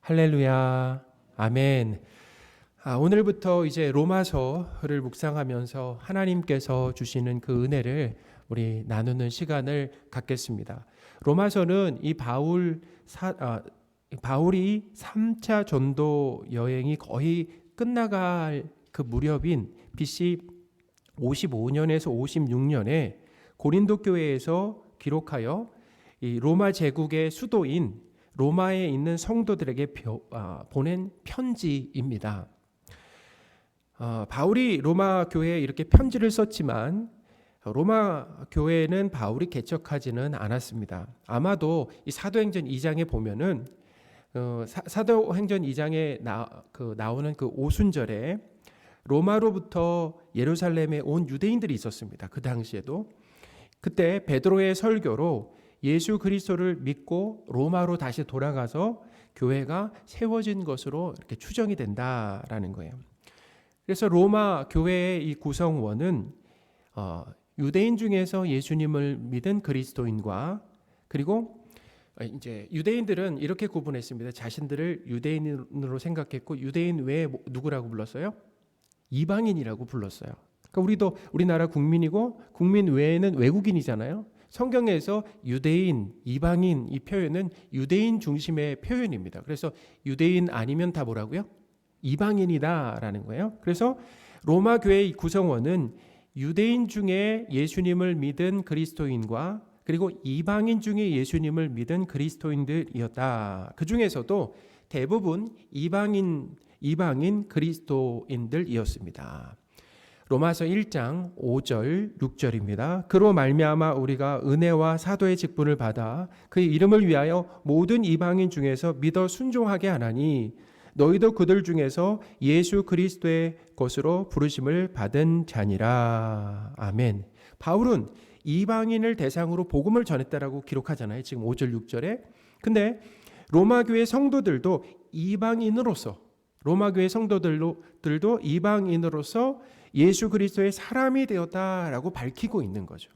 할렐루야. 아멘. 오늘부터 이제 로마서를 묵상하면서 하나님께서 주시는 그 은혜를 우리 나누는 시간을 갖겠습니다. 로마서는 바울이 3차 전도 여행이 거의 끝나갈 그 무렵인 BC 55년에서 56년에 고린도 교회에서 기록하여 이 로마 제국의 수도인 로마에 있는 성도들에게 보낸 편지입니다. 바울이 로마 교회에 이렇게 편지를 썼지만 로마 교회는 바울이 개척하지는 않았습니다. 아마도 이 사도행전 2장에 보면은 사도행전 2장에 나오는 그 오순절에 로마로부터 예루살렘에 온 유대인들이 있었습니다. 그 당시에도 그때 베드로의 설교로 예수 그리스도를 믿고 로마로 다시 돌아가서 교회가 세워진 것으로 이렇게 추정이 된다라는 거예요. 그래서 로마 교회의 이 구성원은 유대인 중에서 예수님을 믿은 그리스도인과 그리고 이제 유대인들은 이렇게 구분했습니다. 자신들을 유대인으로 생각했고 유대인 외에 누구라고 불렀어요? 이방인이라고 불렀어요. 그러니까 우리나라 국민이고 국민 외에는 외국인이잖아요. 성경에서 유대인, 이방인 이 표현은 유대인 중심의 표현입니다. 그래서 유대인 아니면 다 뭐라고요? 이방인이다라는 거예요. 그래서 로마 교회의 구성원은 유대인 중에 예수님을 믿은 그리스도인과 그리고 이방인 중에 예수님을 믿은 그리스도인들이었다. 그 중에서도 대부분 이방인 그리스도인들이었습니다. 로마서 1장 5절 6절입니다. 그로 말미암아 우리가 은혜와 사도의 직분을 받아 그의 이름을 위하여 모든 이방인 중에서 믿어 순종하게 하나니 너희도 그들 중에서 예수 그리스도의 것으로 부르심을 받은 자니라. 아멘. 바울은 이방인을 대상으로 복음을 전했다라고 기록하잖아요. 지금 5절 6절에. 근데 로마 교회 성도들도 이방인으로서 로마 교회 성도들도 이방인으로서 예수 그리스도의 사람이 되었다라고 밝히고 있는 거죠.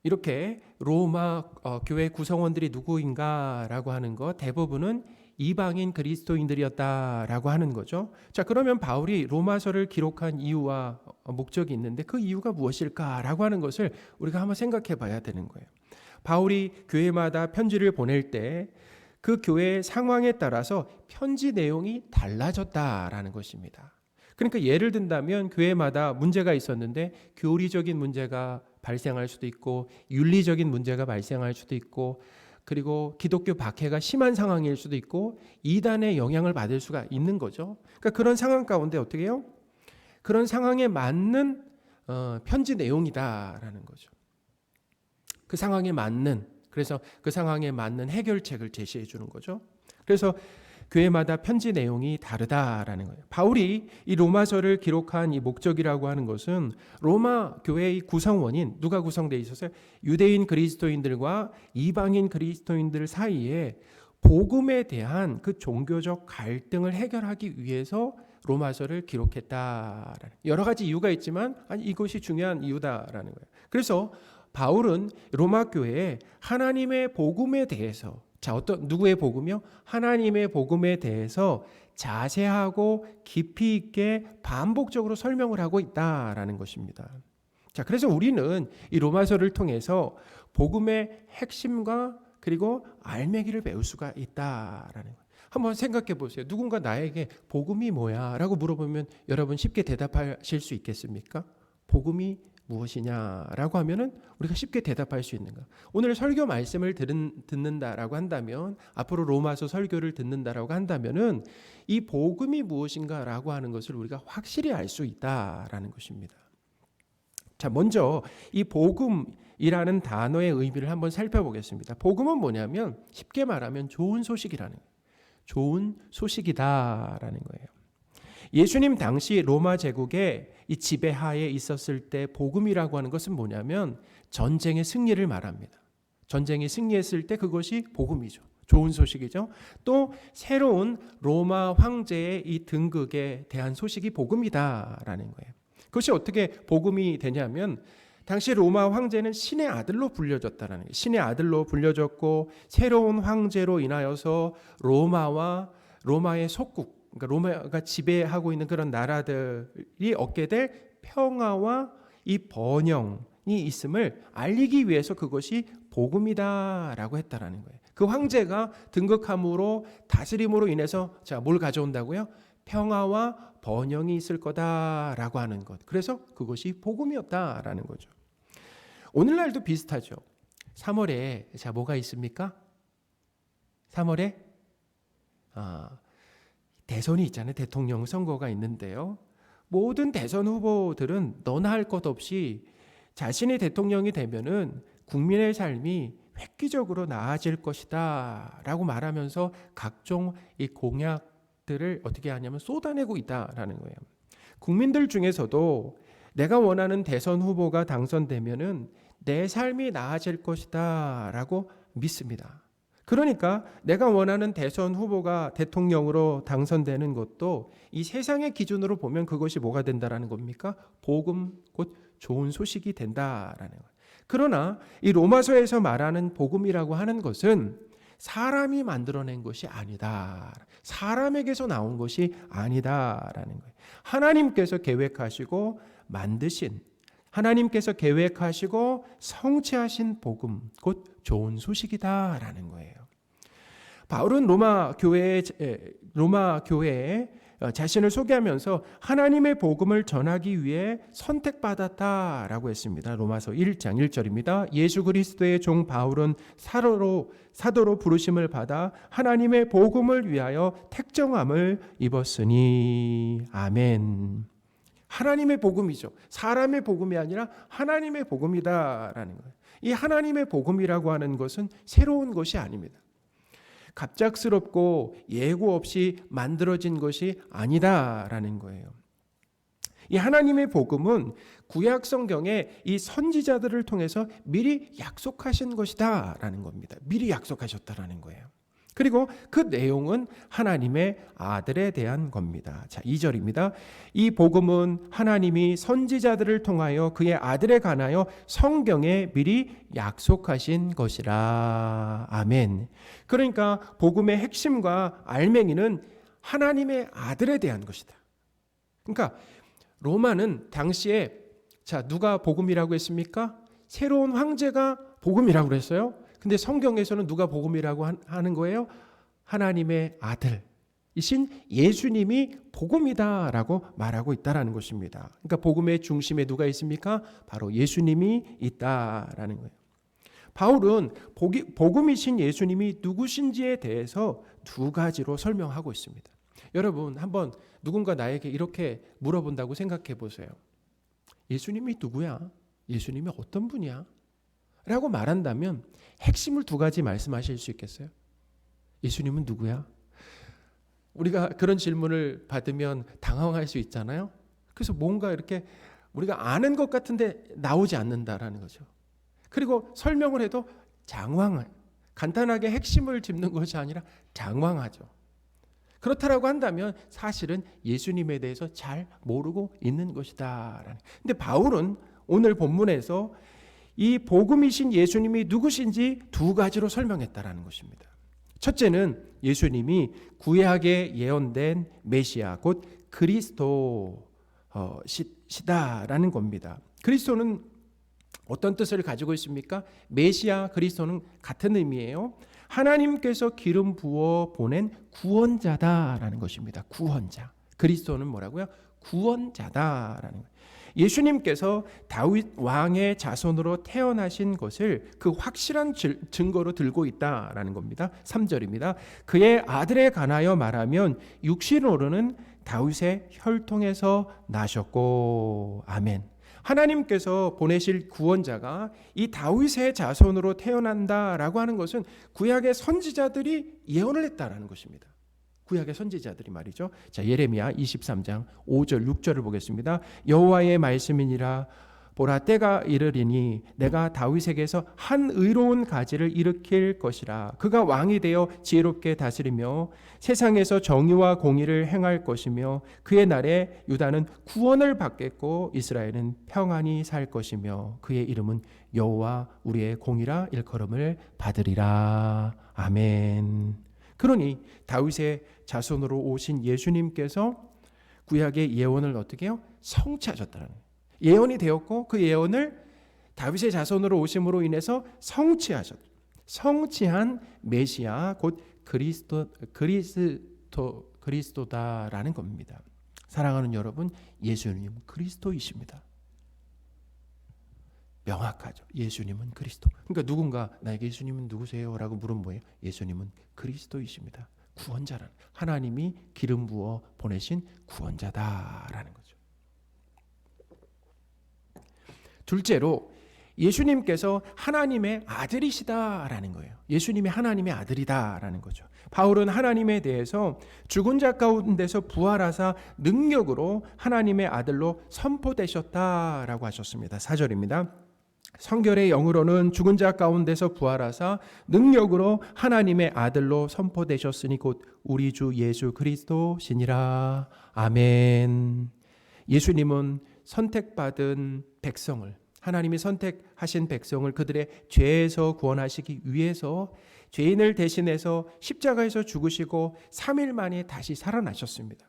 이렇게 로마 교회 구성원들이 누구인가라고 하는 것 대부분은 이방인 그리스도인들이었다라고 하는 거죠. 자, 그러면 바울이 로마서를 기록한 이유와 목적이 있는데 그 이유가 무엇일까라고 하는 것을 우리가 한번 생각해 봐야 되는 거예요. 바울이 교회마다 편지를 보낼 때 그 교회의 상황에 따라서 편지 내용이 달라졌다라는 것입니다. 그러니까 예를 든다면 교회마다 문제가 있었는데 교리적인 문제가 발생할 수도 있고 윤리적인 문제가 발생할 수도 있고 그리고 기독교 박해가 심한 상황일 수도 있고 이단의 영향을 받을 수가 있는 거죠. 그러니까 그런 상황 가운데 어떻게 해요? 그런 상황에 맞는 편지 내용이다라는 거죠. 그 상황에 맞는 그래서 그 상황에 맞는 해결책을 제시해 주는 거죠. 그래서 교회마다 편지 내용이 다르다라는 거예요. 바울이 이 로마서를 기록한 이 목적이라고 하는 것은 로마 교회의 구성원인 누가 구성되어 있었어요? 유대인 그리스도인들과 이방인 그리스도인들 사이에 복음에 대한 그 종교적 갈등을 해결하기 위해서 로마서를 기록했다라는 여러 가지 이유가 있지만 이것이 중요한 이유다라는 거예요. 그래서 바울은 로마 교회에 하나님의 복음에 대해서 누구의 복음이요? 하나님의 복음에 대해서 자세하고 깊이 있게 반복적으로 설명을 하고 있다라는 것입니다. 자, 그래서 우리는 이 로마서를 통해서 복음의 핵심과 그리고 알맹이를 배울 수가 있다라는 거예요. 한번 생각해 보세요. 누군가 나에게 복음이 뭐야? 라고 물어보면 여러분 쉽게 대답하실 수 있겠습니까? 복음이 무엇이냐라고 하면은 우리가 쉽게 대답할 수 있는가? 오늘 설교 말씀을 듣는다라고 한다면 앞으로 로마서 설교를 듣는다라고 한다면은 이 복음이 무엇인가라고 하는 것을 우리가 확실히 알 수 있다라는 것입니다. 자, 먼저 이 복음이라는 단어의 의미를 한번 살펴보겠습니다. 복음은 뭐냐면 쉽게 말하면 좋은 소식이라는 거예요. 좋은 소식이다라는 거예요. 예수님 당시 로마 제국의 이 지배하에 있었을 때 복음이라고 하는 것은 뭐냐면 전쟁의 승리를 말합니다. 전쟁이 승리했을 때 그것이 복음이죠. 좋은 소식이죠. 또 새로운 로마 황제의 이 등극에 대한 소식이 복음이다라는 거예요. 그것이 어떻게 복음이 되냐면 당시 로마 황제는 신의 아들로 불려졌다라는 거예요. 신의 아들로 불려졌고 새로운 황제로 인하여서 로마의 속국, 그러니까 로마가 지배하고 있는 그런 나라들이 얻게 될 평화와 이 번영이 있음을 알리기 위해서 그것이 복음이다라고 했다라는 거예요. 그 황제가 등극함으로 다스림으로 인해서 뭘 가져온다고요? 평화와 번영이 있을 거다라고 하는 것. 그래서 그것이 복음이었다라는 거죠. 오늘날도 비슷하죠. 3월에 뭐가 있습니까? 3월에 대선이 있잖아요. 대통령 선거가 있는데요. 모든 대선 후보들은 너나 할 것 없이 자신이 대통령이 되면은 국민의 삶이 획기적으로 나아질 것이다 라고 말하면서 각종 이 공약들을 어떻게 하냐면 쏟아내고 있다라는 거예요. 국민들 중에서도 내가 원하는 대선 후보가 당선되면은 내 삶이 나아질 것이다 라고 믿습니다. 그러니까 내가 원하는 대선 후보가 대통령으로 당선되는 것도 이 세상의 기준으로 보면 그것이 뭐가 된다라는 겁니까? 복음, 곧 좋은 소식이 된다라는 거예요. 그러나 이 로마서에서 말하는 복음이라고 하는 것은 사람이 만들어낸 것이 아니다. 사람에게서 나온 것이 아니다라는 거예요. 하나님께서 계획하시고 만드신, 하나님께서 계획하시고 성취하신 복음, 곧 좋은 소식이다라는 거예요. 바울은 로마 교회에 자신을 소개하면서 하나님의 복음을 전하기 위해 선택받았다라고 했습니다. 로마서 1장 1절입니다. 예수 그리스도의 종 바울은 사도로 부르심을 받아 하나님의 복음을 위하여 택정함을 입었으니. 아멘. 하나님의 복음이죠. 사람의 복음이 아니라 하나님의 복음이다라는 거예요. 이 하나님의 복음이라고 하는 것은 새로운 것이 아닙니다. 갑작스럽고 예고 없이 만들어진 것이 아니다라는 거예요. 이 하나님의 복음은 구약 성경에 이 선지자들을 통해서 미리 약속하신 것이다라는 겁니다. 미리 약속하셨다라는 거예요. 그리고 그 내용은 하나님의 아들에 대한 겁니다. 자, 2절입니다. 이 복음은 하나님이 선지자들을 통하여 그의 아들에 관하여 성경에 미리 약속하신 것이라. 아멘. 그러니까 복음의 핵심과 알맹이는 하나님의 아들에 대한 것이다. 그러니까 로마는 당시에 누가 복음이라고 했습니까? 새로운 황제가 복음이라고 그랬어요. 근데 성경에서는 누가 복음이라고 하는 거예요? 하나님의 아들이신 예수님이 복음이다라고 말하고 있다라는 것입니다. 그러니까 복음의 중심에 누가 있습니까? 바로 예수님이 있다라는 거예요. 바울은 복음이신 예수님이 누구신지에 대해서 두 가지로 설명하고 있습니다. 여러분, 한번 누군가 나에게 이렇게 물어본다고 생각해 보세요. 예수님이 누구야? 예수님이 어떤 분이야? 라고 말한다면 핵심을 두 가지 말씀하실 수 있겠어요? 예수님은 누구야? 우리가 그런 질문을 받으면 당황할 수 있잖아요. 그래서 뭔가 이렇게 우리가 아는 것 같은데 나오지 않는다라는 거죠. 그리고 설명을 해도 간단하게 핵심을 짚는 것이 아니라 장황하죠. 그렇다라고 한다면 사실은 예수님에 대해서 잘 모르고 있는 것이다. 근데 바울은 오늘 본문에서 이 복음이신 예수님이 누구신지 두 가지로 설명했다라는 것입니다. 첫째는 예수님이 구약에 예언된 메시아 곧 그리스도시다라는 겁니다. 그리스도는 어떤 뜻을 가지고 있습니까? 메시아, 그리스도는 같은 의미예요. 하나님께서 기름 부어 보낸 구원자다라는 것입니다. 구원자. 그리스도는 뭐라고요? 구원자다라는 거예요. 예수님께서 다윗 왕의 자손으로 태어나신 것을 그 확실한 증거로 들고 있다라는 겁니다. 3절입니다. 그의 아들에 관하여 말하면 육신으로는 다윗의 혈통에서 나셨고. 아멘. 하나님께서 보내실 구원자가 이 다윗의 자손으로 태어난다라고 하는 것은 구약의 선지자들이 예언을 했다라는 것입니다. 구약의 선지자들이 말이죠. 자, 예레미야 23장 5절 6절을 보겠습니다. 여호와의 말씀이니라 보라 때가 이르리니 내가 다윗에게서 한 의로운 가지를 일으킬 것이라. 그가 왕이 되어 지혜롭게 다스리며 세상에서 정의와 공의를 행할 것이며 그의 날에 유다는 구원을 받겠고 이스라엘은 평안히 살 것이며 그의 이름은 여호와 우리의 공의라 일컬음을 받으리라. 아멘. 그러니 다윗의 자손으로 오신 예수님께서 구약의 예언을 어떻게 해요? 성취하셨다는 거예요. 예언이 되었고 그 예언을 다윗의 자손으로 오심으로 인해서 성취한 메시아 곧 그리스도다라는 겁니다. 사랑하는 여러분, 예수님 그리스도이십니다. 명확하죠. 예수님은 그리스도. 그러니까 누군가 나에게 예수님은 누구세요? 라고 물으면 뭐예요? 예수님은 그리스도이십니다. 구원자라는, 하나님이 기름 부어 보내신 구원자다라는 거죠. 둘째로 예수님께서 하나님의 아들이시다라는 거예요. 예수님이 하나님의 아들이다라는 거죠. 바울은 하나님에 대해서 죽은 자 가운데서 부활하사 능력으로 하나님의 아들로 선포되셨다라고 하셨습니다. 4절입니다. 성결의 영으로는 죽은 자 가운데서 부활하사 능력으로 하나님의 아들로 선포되셨으니 곧 우리 주 예수 그리스도시니라. 아멘. 예수님은 선택받은 백성을, 하나님이 선택하신 백성을 그들의 죄에서 구원하시기 위해서 죄인을 대신해서 십자가에서 죽으시고 3일 만에 다시 살아나셨습니다.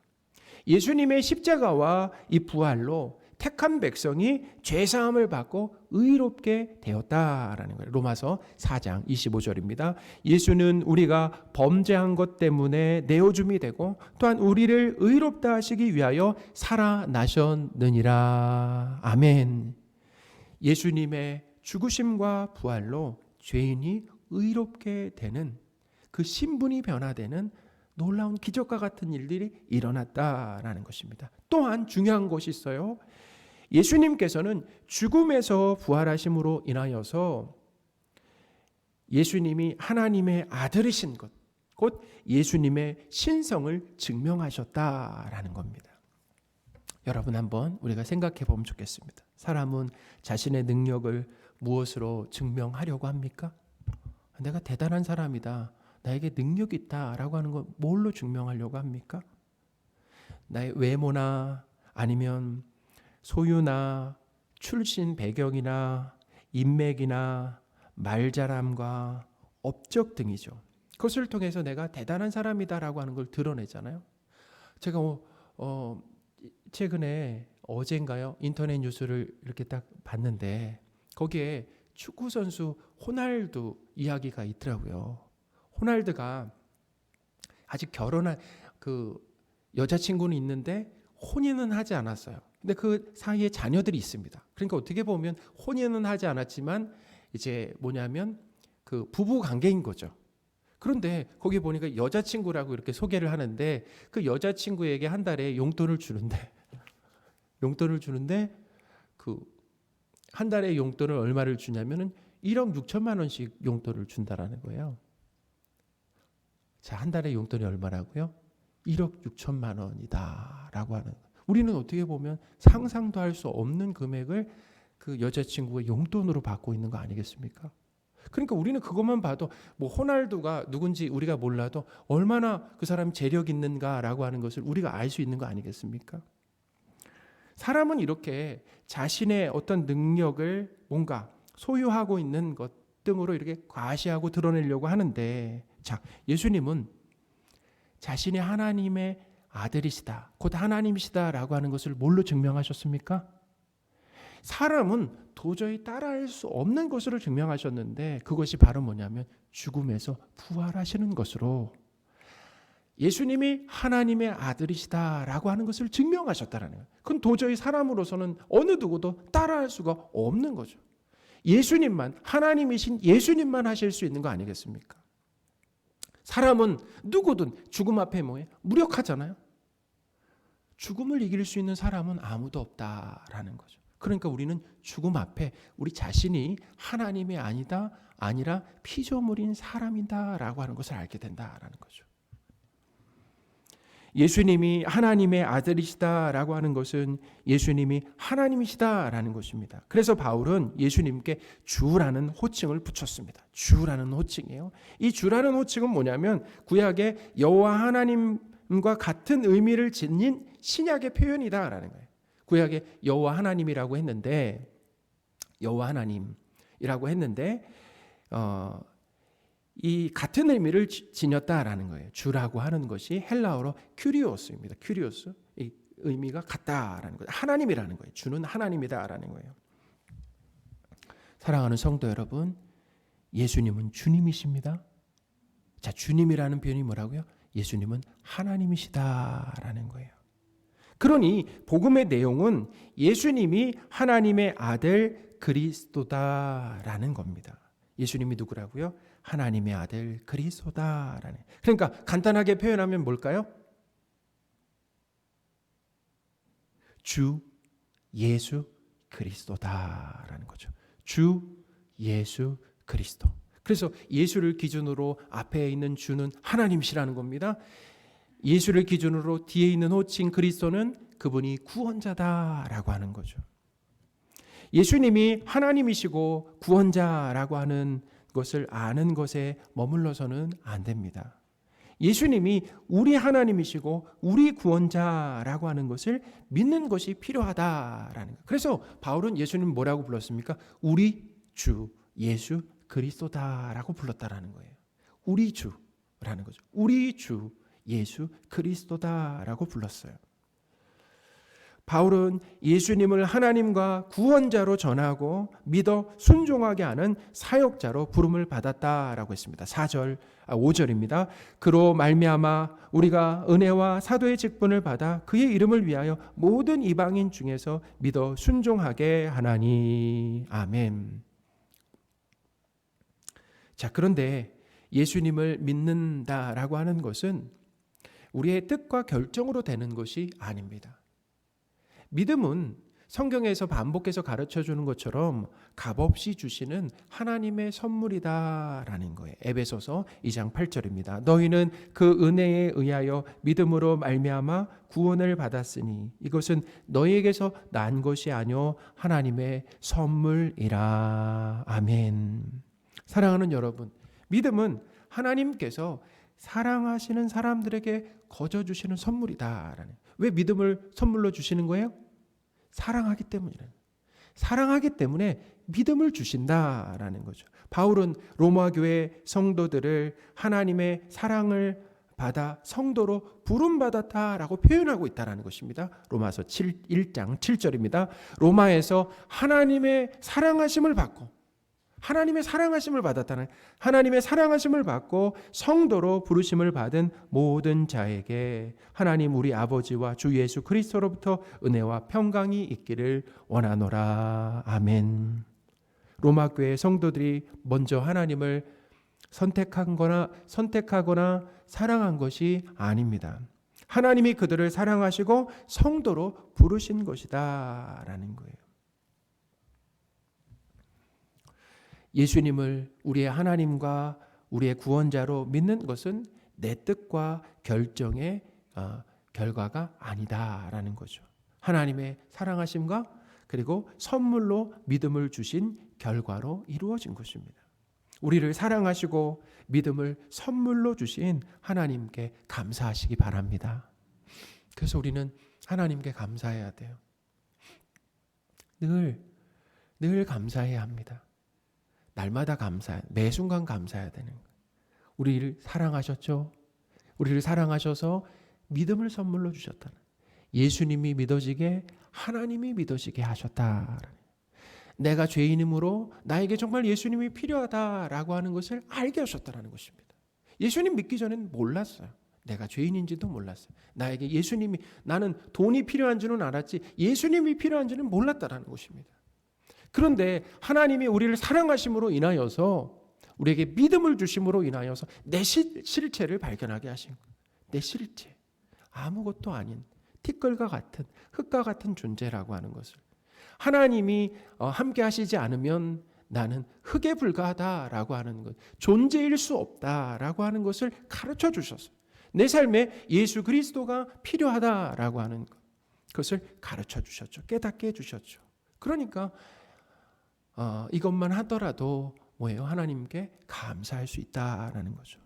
예수님의 십자가와 이 부활로 택한 백성이 죄사함을 받고 의롭게 되었다라는 거예요. 로마서 4장 25절입니다. 예수는 우리가 범죄한 것 때문에 내어줌이 되고 또한 우리를 의롭다 하시기 위하여 살아나셨느니라. 아멘. 예수님의 죽으심과 부활로 죄인이 의롭게 되는, 그 신분이 변화되는 놀라운 기적과 같은 일들이 일어났다라는 것입니다. 또한 중요한 것이 있어요. 예수님께서는 죽음에서 부활하심으로 인하여서 예수님이 하나님의 아들이신 것, 곧 예수님의 신성을 증명하셨다라는 겁니다. 여러분, 한번 우리가 생각해 보면 좋겠습니다. 사람은 자신의 능력을 무엇으로 증명하려고 합니까? 내가 대단한 사람이다, 나에게 능력이 있다라고 하는 건 뭘로 증명하려고 합니까? 나의 외모나 아니면 소유나 출신 배경이나 인맥이나 말잘함과 업적 등이죠. 그것을 통해서 내가 대단한 사람이다라고 하는 걸 드러내잖아요. 제가 최근에 어젠가요? 인터넷 뉴스를 이렇게 딱 봤는데 거기에 축구 선수 호날두 이야기가 있더라고요. 호날두가 아직 결혼한 그 여자친구는 있는데 혼인은 하지 않았어요. 근데 그 사이에 자녀들이 있습니다. 그러니까 어떻게 보면 혼인은 하지 않았지만 이제 뭐냐면 그 부부 관계인 거죠. 그런데 거기 보니까 여자친구라고 이렇게 소개를 하는데 그 여자친구에게 한 달에 용돈을 주는데 그 한 달에 용돈을 얼마를 주냐면은 1억 6천만 원씩 용돈을 준다라는 거예요. 자, 한 달에 용돈이 얼마라고요? 1억 6천만 원이다라고 하는 거예요. 우리는 어떻게 보면 상상도 할 수 없는 금액을 그 여자친구가 용돈으로 받고 있는 거 아니겠습니까? 그러니까 우리는 그것만 봐도 뭐 호날두가 누군지 우리가 몰라도 얼마나 그 사람이 재력 있는가라고 하는 것을 우리가 알 수 있는 거 아니겠습니까? 사람은 이렇게 자신의 어떤 능력을 뭔가 소유하고 있는 것 등으로 이렇게 과시하고 드러내려고 하는데, 자, 예수님은 자신이 하나님의 아들이시다, 곧 하나님이시다라고 하는 것을 뭘로 증명하셨습니까? 사람은 도저히 따라할 수 없는 것으로 증명하셨는데 그것이 바로 뭐냐면 죽음에서 부활하시는 것으로 예수님이 하나님의 아들이시다라고 하는 것을 증명하셨다라는 거예요. 그건 도저히 사람으로서는 어느 누구도 따라할 수가 없는 거죠. 예수님만, 하나님이신 예수님만 하실 수 있는 거 아니겠습니까? 사람은 누구든 죽음 앞에 뭐예요? 무력하잖아요. 죽음을 이길 수 있는 사람은 아무도 없다라는 거죠. 그러니까 우리는 죽음 앞에 우리 자신이 하나님이 아니라 피조물인 사람이다라고 하는 것을 알게 된다라는 거죠. 예수님이 하나님의 아들이시다라고 하는 것은 예수님이 하나님이시다라는 것입니다. 그래서 바울은 예수님께 주라는 호칭을 붙였습니다. 주라는 호칭이에요. 이 주라는 호칭은 뭐냐면 구약의 여호와 하나님과 같은 의미를 지닌 신약의 표현이다라는 거예요. 구약의 여호와 하나님이라고 했는데 여호와 하나님이라고 했는데 이 같은 의미를 지녔다라는 거예요. 주라고 하는 것이 헬라어로 큐리오스입니다. 큐리오스. 이 의미가 같다라는 거예요. 하나님이라는 거예요. 주는 하나님이다라는 거예요. 사랑하는 성도 여러분, 예수님은 주님이십니다. 자, 주님이라는 표현이 뭐라고요? 예수님은 하나님이시다라는 거예요. 그러니 복음의 내용은 예수님이 하나님의 아들 그리스도다라는 겁니다. 예수님이 누구라고요? 하나님의 아들 그리스도다라는. 그러니까 간단하게 표현하면 뭘까요? 주 예수 그리스도다라는 거죠. 주 예수 그리스도. 그래서 예수를 기준으로 앞에 있는 주는 하나님이시라는 겁니다. 예수를 기준으로 뒤에 있는 호칭 그리스도는 그분이 구원자다라고 하는 거죠. 예수님이 하나님이시고 구원자라고 하는 것을 아는 것에 머물러서는 안 됩니다. 예수님이 우리 하나님이시고 우리 구원자라고 하는 것을 믿는 것이 필요하다라는 거예요. 그래서 바울은 예수님 뭐라고 불렀습니까? 우리 주 예수 그리스도다라고 불렀다라는 거예요. 우리 주라는 거죠. 우리 주 예수 그리스도다라고 불렀어요. 바울은 예수님을 하나님과 구원자로 전하고 믿어 순종하게 하는 사역자로 부름을 받았다라고 했습니다. 5절입니다. 그로 말미암아 우리가 은혜와 사도의 직분을 받아 그의 이름을 위하여 모든 이방인 중에서 믿어 순종하게 하나니. 아멘. 자, 그런데 예수님을 믿는다라고 하는 것은 우리의 뜻과 결정으로 되는 것이 아닙니다. 믿음은 성경에서 반복해서 가르쳐 주는 것처럼 값없이 주시는 하나님의 선물이다라는 거예요. 에베소서 2장 8절입니다. 너희는 그 은혜에 의하여 믿음으로 말미암아 구원을 받았으니 이것은 너희에게서 난 것이 아니요 하나님의 선물이라. 아멘. 사랑하는 여러분, 믿음은 하나님께서 사랑하시는 사람들에게 거저 주시는 선물이다라는. 왜 믿음을 선물로 주시는 거예요? 사랑하기 때문이라는. 사랑하기 때문에 믿음을 주신다라는 거죠. 바울은 로마 교회 성도들을 하나님의 사랑을 받아 성도로 부름받았다라고 표현하고 있다라는 것입니다. 로마서 1장 7절입니다. 로마에서 하나님의 사랑하심을 받고 하나님의 사랑하심을 받았다는, 하나님의 사랑하심을 받고 성도로 부르심을 받은 모든 자에게 하나님 우리 아버지와 주 예수 그리스도로부터 은혜와 평강이 있기를 원하노라. 아멘. 로마 교회 성도들이 먼저 하나님을 선택하거나 사랑한 것이 아닙니다. 하나님이 그들을 사랑하시고 성도로 부르신 것이다라는 거예요. 예수님을 우리의 하나님과 우리의 구원자로 믿는 것은 내 뜻과 결정의 결과가 아니다라는 거죠. 하나님의 사랑하심과 그리고 선물로 믿음을 주신 결과로 이루어진 것입니다. 우리를 사랑하시고 믿음을 선물로 주신 하나님께 감사하시기 바랍니다. 그래서 우리는 하나님께 감사해야 돼요. 늘 감사해야 합니다. 날마다 매 순간 감사해야 되는 거예요. 우리를 사랑하셨죠? 우리를 사랑하셔서 믿음을 선물로 주셨다는. 예수님이 믿어지게 하나님이 믿어지게 하셨다. 내가 죄인이므로 나에게 정말 예수님이 필요하다라고 하는 것을 알게 하셨다는 것입니다. 예수님 믿기 전에는 몰랐어요. 내가 죄인인지도 몰랐어요. 나에게 예수님이, 나는 돈이 필요한 줄은 알았지 예수님이 필요한 줄은 몰랐다라는 것입니다. 그런데 하나님이 우리를 사랑하심으로 인하여서 우리에게 믿음을 주심으로 인하여서 내 실체를 발견하게 하신 거예요. 내 실체. 아무것도 아닌 티끌과 같은 흙과 같은 존재라고 하는 것을. 하나님이 함께 하시지 않으면 나는 흙에 불과하다라고 하는 것, 존재일 수 없다라고 하는 것을 가르쳐 주셨어요. 내 삶에 예수 그리스도가 필요하다라고 하는 것, 그것을 가르쳐 주셨죠. 깨닫게 해주셨죠. 그러니까 이것만 하더라도 뭐예요? 하나님께 감사할 수 있다라는 거죠.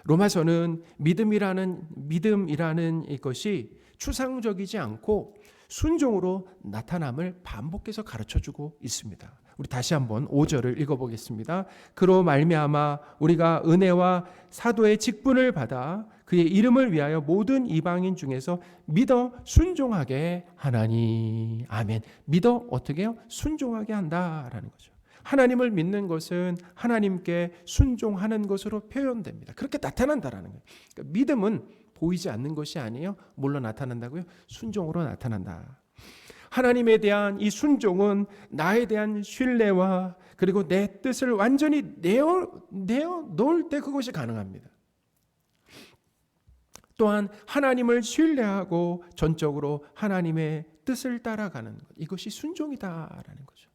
로마서는 믿음이라는 이것이 추상적이지 않고 순종으로 나타남을 반복해서 가르쳐주고 있습니다. 우리 다시 한번 5절을 읽어보겠습니다. 그로 말미암아 우리가 은혜와 사도의 직분을 받아 그의 이름을 위하여 모든 이방인 중에서 믿어 순종하게 하나니. 아멘. 믿어 어떻게 해요? 순종하게 한다라는 거죠. 하나님을 믿는 것은 하나님께 순종하는 것으로 표현됩니다. 그렇게 나타난다라는 거예요. 그러니까 믿음은 보이지 않는 것이 아니에요. 뭘로 나타난다고요? 순종으로 나타난다. 하나님에 대한 이 순종은 나에 대한 신뢰와 그리고 내 뜻을 완전히 내어 놓을 때 그것이 가능합니다. 또한 하나님을 신뢰하고 전적으로 하나님의 뜻을 따라가는 것, 이것이 순종이다라는 거죠.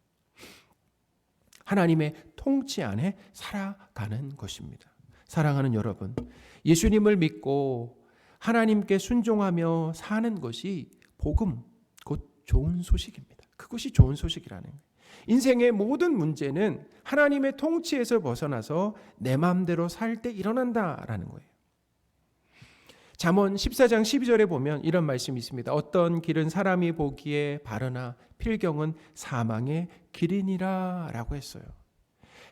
하나님의 통치 안에 살아가는 것입니다. 사랑하는 여러분, 예수님을 믿고 하나님께 순종하며 사는 것이 복음, 곧 좋은 소식입니다. 그것이 좋은 소식이라는 거예요. 인생의 모든 문제는 하나님의 통치에서 벗어나서 내 마음대로 살 때 일어난다라는 거예요. 잠언 14장 12절에 보면 이런 말씀이 있습니다. 어떤 길은 사람이 보기에 바르나 필경은 사망의 길이니라 라고 했어요.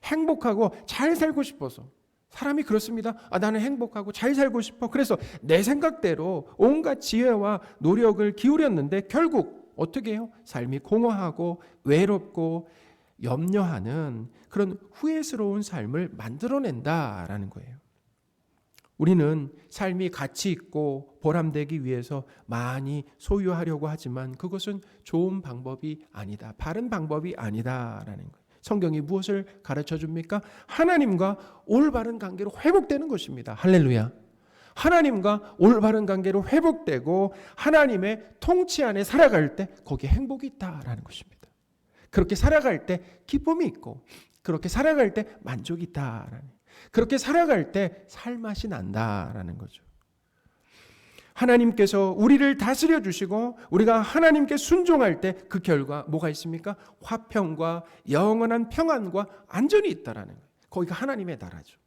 행복하고 잘 살고 싶어서 사람이 그렇습니다. 나는 행복하고 잘 살고 싶어. 그래서 내 생각대로 온갖 지혜와 노력을 기울였는데 결국 어떻게 해요? 삶이 공허하고 외롭고 염려하는 그런 후회스러운 삶을 만들어낸다라는 거예요. 우리는 삶이 가치 있고 보람되기 위해서 많이 소유하려고 하지만 그것은 좋은 방법이 아니다. 바른 방법이 아니다라는 거예요. 성경이 무엇을 가르쳐 줍니까? 하나님과 올바른 관계로 회복되는 것입니다. 할렐루야. 하나님과 올바른 관계로 회복되고 하나님의 통치 안에 살아갈 때 거기에 행복이 있다라는 것입니다. 그렇게 살아갈 때 기쁨이 있고 그렇게 살아갈 때 만족이 있다라는, 그렇게 살아갈 때 살맛이 난다라는 거죠. 하나님께서 우리를 다스려 주시고 우리가 하나님께 순종할 때 그 결과 뭐가 있습니까? 화평과 영원한 평안과 안전이 있다라는 거예요. 거기가 하나님의 나라죠.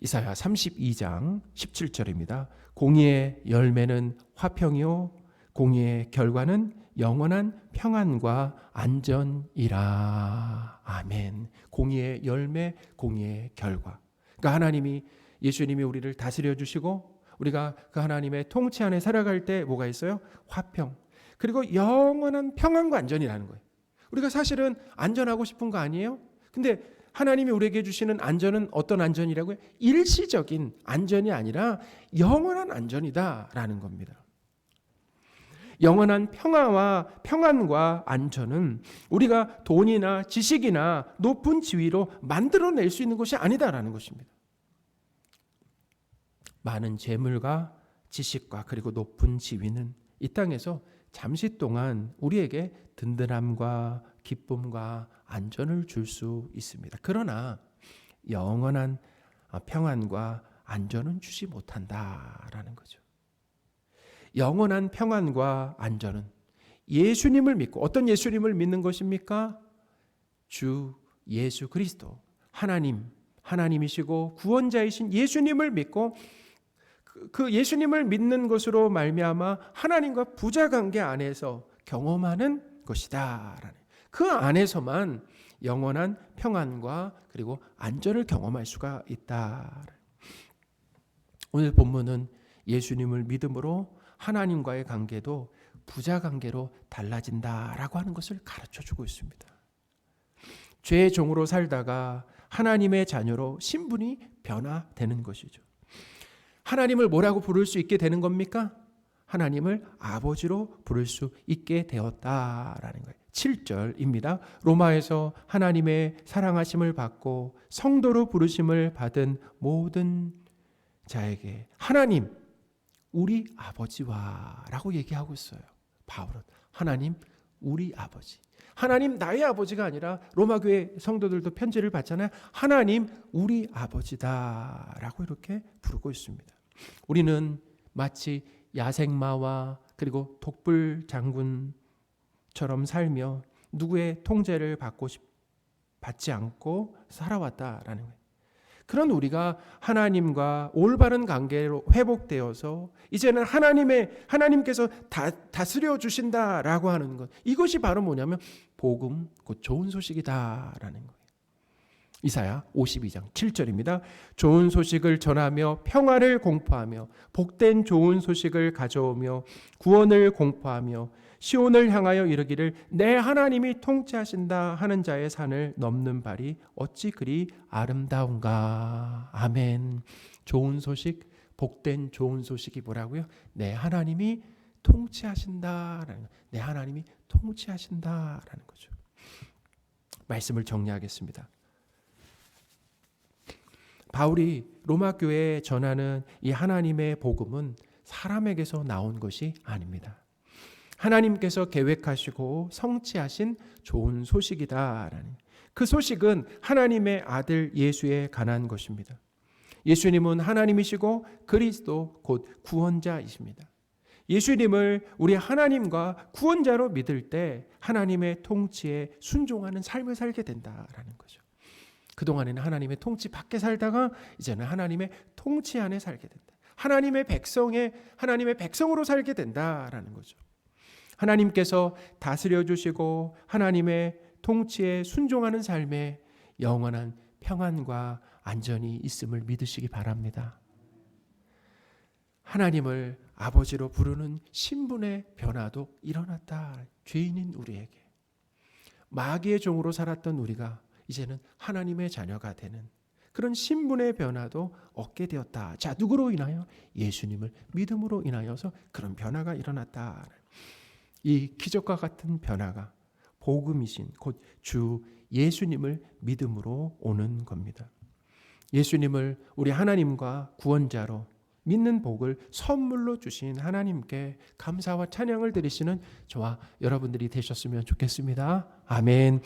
이사야 32장 17절입니다. 공의의 열매는 화평이요 공의의 결과는 영원한 평안과 안전이라. 아멘. 공의의 열매, 공의의 결과. 그러니까 하나님이, 예수님이 우리를 다스려 주시고 우리가 그 하나님의 통치 안에 살아갈 때 뭐가 있어요? 화평. 그리고 영원한 평안과 안전이라는 거예요. 우리가 사실은 안전하고 싶은 거 아니에요? 근데 하나님이 우리에게 주시는 안전은 어떤 안전이라고요? 일시적인 안전이 아니라 영원한 안전이다라는 겁니다. 영원한 평안과 안전은 우리가 돈이나 지식이나 높은 지위로 만들어낼 수 있는 것이 아니다라는 것입니다. 많은 재물과 지식과 그리고 높은 지위는 이 땅에서 잠시 동안 우리에게 든든함과 기쁨과 안전을 줄 수 있습니다. 그러나 영원한 평안과 안전은 주지 못한다라는 거죠. 영원한 평안과 안전은 예수님을 믿고, 어떤 예수님을 믿는 것입니까? 주 예수 그리스도, 하나님이시고 구원자이신 예수님을 믿고 그 예수님을 믿는 것으로 말미암아 하나님과 부자관계 안에서 경험하는 것이다. 그 안에서만 영원한 평안과 그리고 안전을 경험할 수가 있다. 오늘 본문은 예수님을 믿음으로 하나님과의 관계도 부자관계로 달라진다라고 하는 것을 가르쳐주고 있습니다. 죄의 종으로 살다가 하나님의 자녀로 신분이 변화되는 것이죠. 하나님을 뭐라고 부를 수 있게 되는 겁니까? 하나님을 아버지로 부를 수 있게 되었다라는 거예요. 7절입니다. 로마에서 하나님의 사랑하심을 받고 성도로 부르심을 받은 모든 자에게 하나님, 우리 아버지와 라고 얘기하고 있어요. 바울은 하나님, 우리 아버지. 하나님 나의 아버지가 아니라 로마 교회 성도들도 편지를 받잖아요. 하나님 우리 아버지다라고 이렇게 부르고 있습니다. 우리는 마치 야생마와 그리고 독불 장군처럼 살며 누구의 통제를 받지 않고 살아왔다라는 거예요. 그런 우리가 하나님과 올바른 관계로 회복되어서 이제는 하나님께서 다스려 주신다라고 하는 것, 이것이 바로 뭐냐면 복음, 곧 좋은 소식이다라는 거예요. 이사야 52장 7절입니다. 좋은 소식을 전하며 평화를 공포하며 복된 좋은 소식을 가져오며 구원을 공포하며 시온을 향하여 이르기를 내 하나님이 통치하신다 하는 자의 산을 넘는 발이 어찌 그리 아름다운가. 아멘. 좋은 소식, 복된 좋은 소식이 뭐라고요? 내 하나님이 통치하신다라는, 내 하나님이 통치하신다라는 거죠. 말씀을 정리하겠습니다. 바울이 로마 교회에 전하는 이 하나님의 복음은 사람에게서 나온 것이 아닙니다. 하나님께서 계획하시고 성취하신 좋은 소식이다라는, 그 소식은 하나님의 아들 예수에 관한 것입니다. 예수님은 하나님이시고 그리스도 곧 구원자이십니다. 예수님을 우리 하나님과 구원자로 믿을 때 하나님의 통치에 순종하는 삶을 살게 된다라는 거죠. 그동안에는 하나님의 통치 밖에 살다가 이제는 하나님의 통치 안에 살게 된다. 하나님의 백성으로 살게 된다라는 거죠. 하나님께서 다스려 주시고 하나님의 통치에 순종하는 삶에 영원한 평안과 안전이 있음을 믿으시기 바랍니다. 하나님을 아버지로 부르는 신분의 변화도 일어났다. 죄인인 우리에게, 마귀의 종으로 살았던 우리가 이제는 하나님의 자녀가 되는 그런 신분의 변화도 얻게 되었다. 자, 누구로 인하여? 예수님을 믿음으로 인하여서 그런 변화가 일어났다. 이 기적과 같은 변화가 복음이신 곧 주 예수님을 믿음으로 오는 겁니다. 예수님을 우리 하나님과 구원자로 믿는 복을 선물로 주신 하나님께 감사와 찬양을 드리시는 저와 여러분들이 되셨으면 좋겠습니다. 아멘.